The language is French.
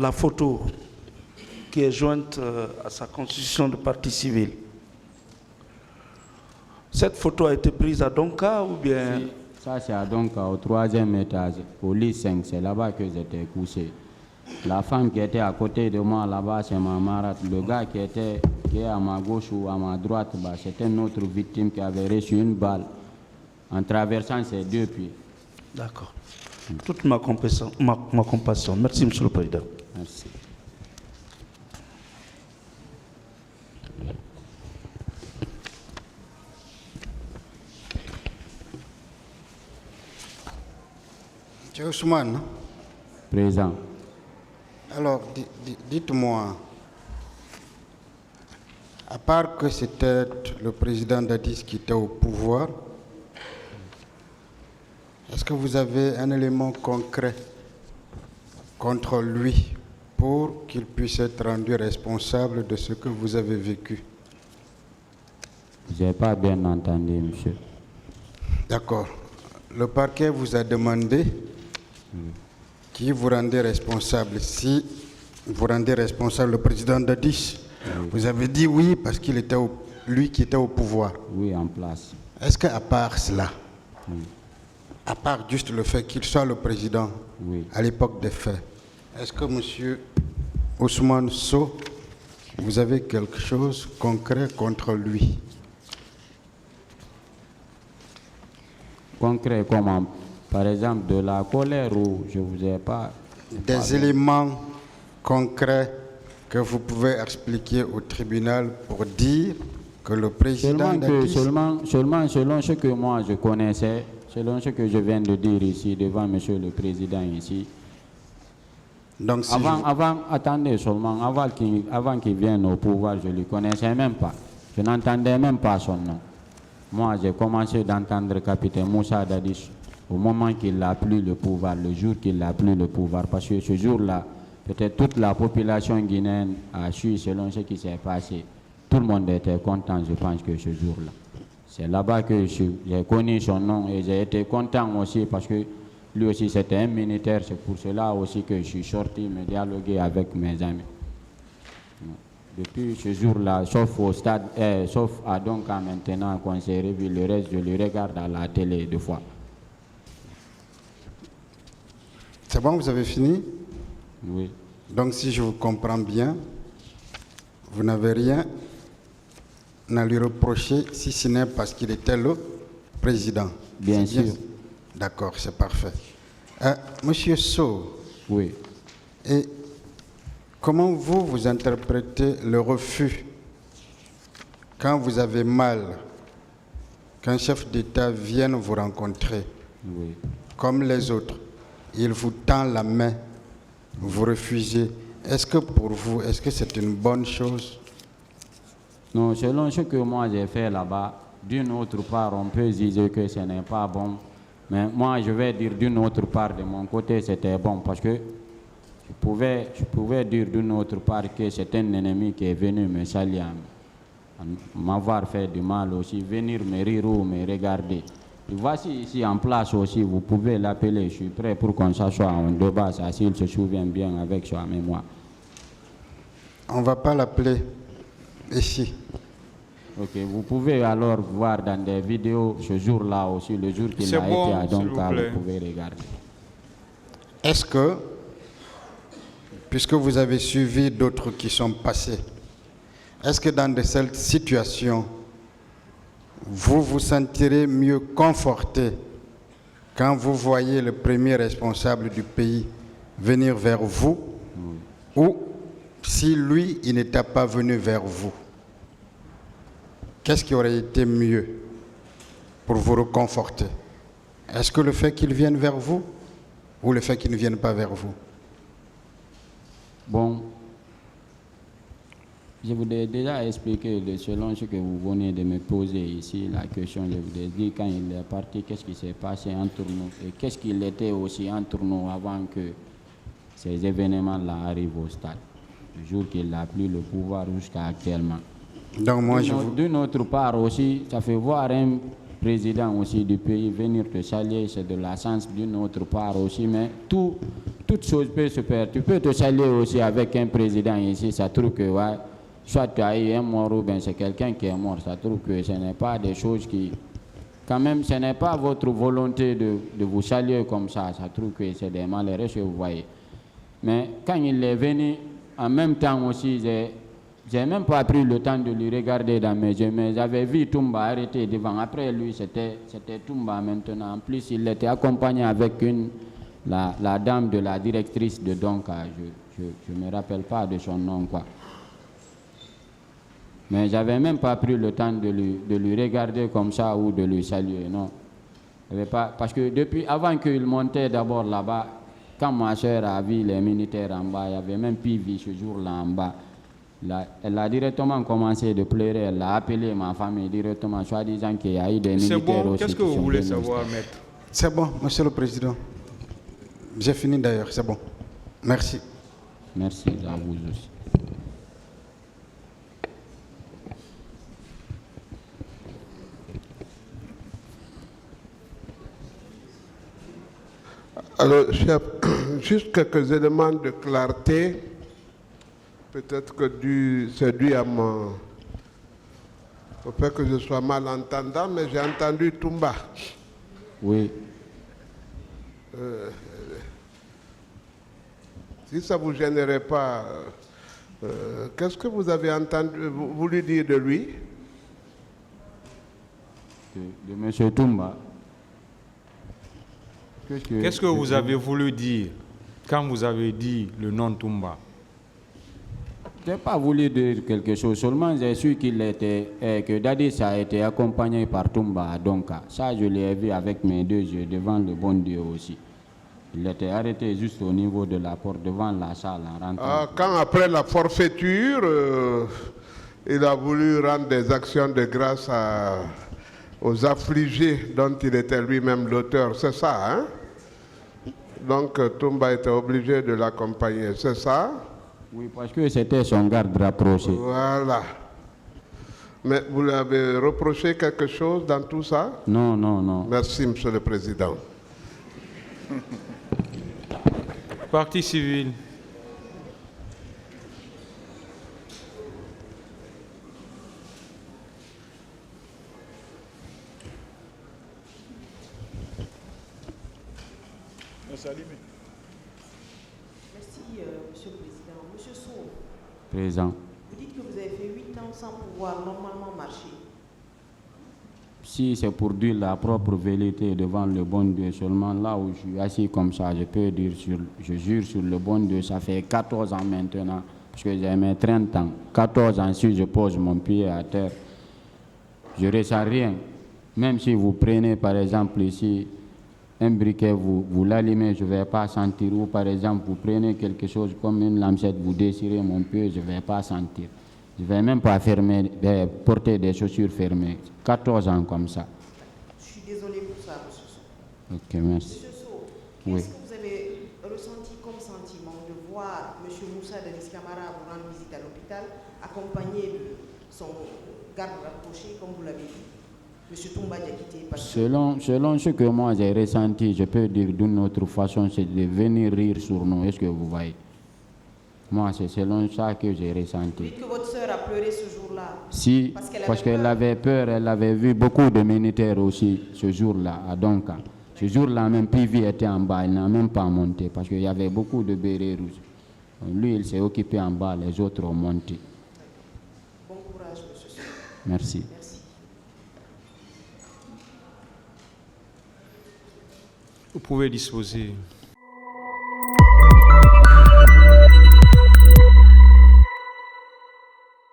la photo qui est jointe à sa constitution de partie civile. Cette photo a été prise à Donka ou bien... Si, ça c'est à Donka, au 3e étage, au lit 5, c'est là-bas que j'étais couché. La femme qui était à côté de moi là-bas, c'est ma marade. Le gars qui est à ma gauche ou à ma droite, bah, c'était une autre victime qui avait reçu une balle en traversant ses 2 pieds. D'accord. Toute ma compassion. Merci, Monsieur le Président. Merci. M. Ousmane. Présent. Alors, dites-moi, à part que c'était le président Dadis qui était au pouvoir, est-ce que vous avez un élément concret contre lui pour qu'il puisse être rendu responsable de ce que vous avez vécu? Je n'ai pas bien entendu, monsieur. D'accord. Le parquet vous a demandé qui vous rendait responsable. Si vous rendez responsable le président Dadis, vous avez dit oui parce qu'il était lui qui était au pouvoir. Oui, en place. Est-ce qu'à part cela, à part juste le fait qu'il soit le président à l'époque des faits, est-ce que M. Ousmane Sow, vous avez quelque chose de concret contre lui? Concret comment? Par exemple, de la colère ou je ne vous ai pas... Des éléments concrets que vous pouvez expliquer au tribunal pour dire que le président... Seulement selon ce que moi je connaissais, selon ce que je viens de dire ici devant monsieur le président ici. Donc, si attendez seulement, avant qu'il vienne au pouvoir, je ne le connaissais même pas. Je n'entendais même pas son nom. Moi, j'ai commencé d'entendre le capitaine Moussa Dadis au moment qu'il n'a plus le pouvoir, le jour qu'il n'a plus le pouvoir. Parce que ce jour-là, peut-être toute la population guinéenne a su selon ce qui s'est passé. Tout le monde était content, je pense, que ce jour-là. C'est là-bas que j'ai connu son nom et j'ai été content aussi parce que lui aussi c'était un militaire. C'est pour cela aussi que je suis sorti me dialoguer avec mes amis. Depuis ce jour-là, sauf au stade, sauf à Donka maintenant qu'on s'est revu, le reste je le regarde à la télé 2 fois. C'est bon, vous avez fini? Oui. Donc si je vous comprends bien, vous n'avez rien à lui reprocher si ce n'est parce qu'il était le président. Bien sûr. D'accord, c'est parfait. Monsieur Sow. Oui. Et comment vous interprétez le refus quand vous avez mal, qu'un chef d'État vienne vous rencontrer, comme les autres, il vous tend la main, vous refusez. Est-ce que pour vous, est-ce que c'est une bonne chose? Non, selon ce que moi j'ai fait là-bas, d'une autre part, on peut dire que ce n'est pas bon. Mais moi, je vais dire d'une autre part, de mon côté, c'était bon. Parce que je pouvais dire d'une autre part que c'est un ennemi qui est venu me saluer, m'avoir fait du mal aussi, venir me rire ou me regarder. Et voici ici en place aussi, vous pouvez l'appeler, je suis prêt pour qu'on s'assoie en débat, s'il se souvient bien avec sa mémoire. On ne va pas l'appeler ici. Ok, vous pouvez alors voir dans des vidéos ce jour-là aussi, le jour qu'il a été à Donka, vous pouvez regarder. Est-ce que, puisque vous avez suivi d'autres qui sont passés, est-ce que dans de cette situation, vous vous sentirez mieux conforté quand vous voyez le premier responsable du pays venir vers vous, ou si lui, il n'était pas venu vers vous? Qu'est-ce qui aurait été mieux pour vous reconforter? Est-ce que le fait qu'il vienne vers vous ou le fait qu'il ne vienne pas vers vous? Bon, je vous ai déjà expliqué, selon ce que vous venez de me poser ici, la question, je vous ai dit quand il est parti, qu'est-ce qui s'est passé entre nous et qu'est-ce qu'il était aussi entre nous avant que ces événements-là arrivent au stade, le jour qu'il n'a plus le pouvoir jusqu'à actuellement. Donc moi, d'une autre part aussi, ça fait voir président aussi du pays venir te saluer, c'est de la chance d'une autre part aussi, mais toute chose peut se faire. Tu peux te saluer aussi avec un président ici, ça trouve que ouais, soit tu as eu un mort ou bien c'est quelqu'un qui est mort, ça trouve que ce n'est pas des choses qui... Quand même, ce n'est pas votre volonté de vous saluer comme ça trouve que c'est des malheureux que vous voyez. Mais quand il est venu, en même temps aussi, j'ai même pas pris le temps de lui regarder dans mes yeux, mais j'avais vu Toumba arrêter devant. Après lui, c'était Toumba maintenant. En plus, il était accompagné avec la dame de la directrice de Donka. Je ne me rappelle pas de son nom, quoi. Mais j'avais même pas pris le temps de lui regarder comme ça ou de lui saluer, non. Parce que avant qu'il montait d'abord là-bas, quand ma soeur a vu les militaires en bas, il y avait même Pivi ce jour-là en bas. Elle a directement commencé de pleurer, elle a appelé ma famille directement, soit disant qu'il y a eu des militaires aussi. C'est bon, qu'est-ce que vous voulez savoir, maître? C'est bon, monsieur le président. J'ai fini d'ailleurs, c'est bon. Merci. Merci à vous aussi. Alors, chef, juste quelques éléments de clarté. Peut-être que c'est dû à au fait que je sois malentendant, mais j'ai entendu Toumba. Oui. Si ça ne vous gênerait pas, qu'est-ce que vous avez voulu dire de lui? De M. Toumba. Qu'est-ce que vous avez voulu dire quand vous avez dit le nom Toumba? Je n'ai pas voulu dire quelque chose, seulement j'ai su que Dadis a été accompagné par Toumba à Donka. Ça, je l'ai vu avec mes deux yeux devant le bon Dieu aussi. Il était arrêté juste au niveau de la porte, devant la salle en rentrant. Quand après la forfaiture, il a voulu rendre des actions de grâce aux affligés dont il était lui-même l'auteur, c'est ça, hein? Donc Toumba était obligé de l'accompagner, c'est ça? Oui, parce que c'était son garde rapproché. Voilà. Mais vous lui avez reproché quelque chose dans tout ça? Non, non, non. Merci, monsieur le président. Partie civile. Merci, monsieur le président. Monsieur Sow, Présent. vous dites que vous avez fait 8 ans sans pouvoir normalement marcher. Si c'est pour dire la propre vérité devant le bon Dieu, seulement là où je suis assis comme ça, je peux dire, je jure sur le bon Dieu, ça fait 14 ans maintenant, parce que j'ai mes 30 ans. 14 ans, si je pose mon pied à terre, je ne ressens rien. Même si vous prenez par exemple ici un briquet, vous l'allumez, je ne vais pas sentir. Ou par exemple, vous prenez quelque chose comme une lancette, vous déchirez mon pied, je ne vais pas sentir. Je ne vais même pas porter des chaussures fermées. 14 ans comme ça. Je suis désolé pour ça, monsieur Sow. Ok, merci. Monsieur Sow, Oui. qu'est-ce que vous avez ressenti comme sentiment de voir monsieur Moussa Dadis Camara vous rendre visite à l'hôpital, accompagné de son garde rapproché, comme vous l'avez dit? Monsieur Toumba Diakité, Selon ce que moi j'ai ressenti, je peux dire d'une autre façon, c'est de venir rire sur nous. Est-ce que vous voyez? Moi, c'est selon ça que j'ai ressenti. Vous dites que votre sœur a pleuré ce jour-là? Si, parce qu'elle avait peur, elle avait vu beaucoup de militaires aussi ce jour-là à Donka. Ce jour-là, même Pivi était en bas, il n'a même pas monté parce qu'il y avait beaucoup de bérets rouges. Lui, il s'est occupé en bas, les autres ont monté. Bon courage, monsieur Sow. Merci. Merci. Vous pouvez disposer.